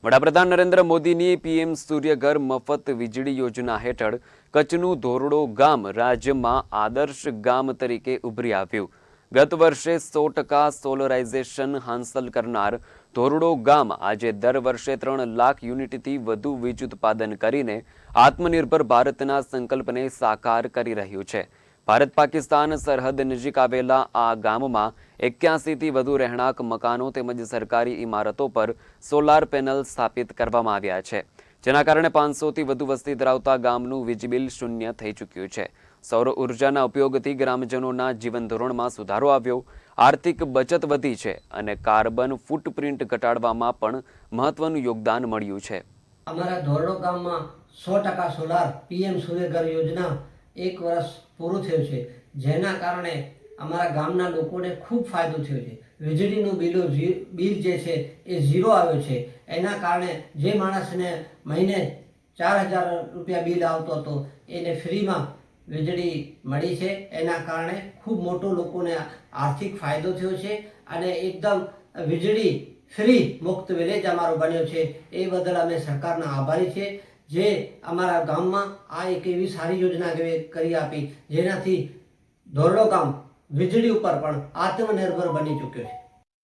વડાપ્રધાન નરેન્દ્ર મોદીની પીએમ સૂર્યઘર મફત વીજળી યોજના હેઠળ કચ્છનું ધોરડો ગામ રાજ્યમાં આદર્શ ગામ તરીકે ઉભરી આવ્યું। ગત વર્ષે 100% સોલરાઇઝેશન હાંસલ કરનાર ધોરડો ગામ આજે દર વર્ષે 3 લાખ યુનિટથી વધુ વીજ ઉત્પાદન કરીને આત્મનિર્ભર ભારતના સંકલ્પને સાકાર કરી રહ્યું છે। ભારત પાકિસ્તાન સરહદ નજીક આવેલા આ ગામમાં 81થી વધુ રહેણાંક મકાનો તેમજ સરકારી ઇમારતો પર સોલાર પેનલ સ્થાપિત કરવામાં આવ્યા છે, જેના કારણે 500થી વધુ વસ્તી ધરાવતા ગામનું વીજ બિલ શૂન્ય થઈ ચૂક્યું છે। સૌર ઉર્જાના ઉપયોગથી ગ્રામજનોના જીવન ધોરણમાં સુધારો આવ્યો, આર્થિક બચત વધી છે અને કાર્બન ફૂટપ્રિન્ટ ઘટાડવામાં પણ મહત્વનું યોગદાન મળ્યું છે। અમારા ધોરડો ગામમાં 100% સોલાર પીએમ સૂર્યઘર યોજના 1 વર્ષ પૂરું થયું છે, જેના કારણે અમારા ગામના લોકોને ખૂબ ફાયદો થયો છે। વીજળીનું બિલ જે છે એ ઝીરો આવ્યો છે। એના કારણે જે માણસને મહિને 4000 રૂપિયા બિલ આવતો હતો એને ફ્રીમાં વીજળી મળી છે। એના કારણે ખૂબ મોટો લોકોને આર્થિક ફાયદો થયો છે અને એકદમ વીજળી ફ્રી મુક્ત વિલેજ અમારો બન્યો છે। એ બદલ અમે સરકારના આભારી છે, જે અમારા ગામમાં આ એક એવી સારી યોજના કરી આપી જેનાથી ધોરડો ગામ વીજળી ઉપર પણ આત્મનિર્ભર બની ચૂક્યો છે।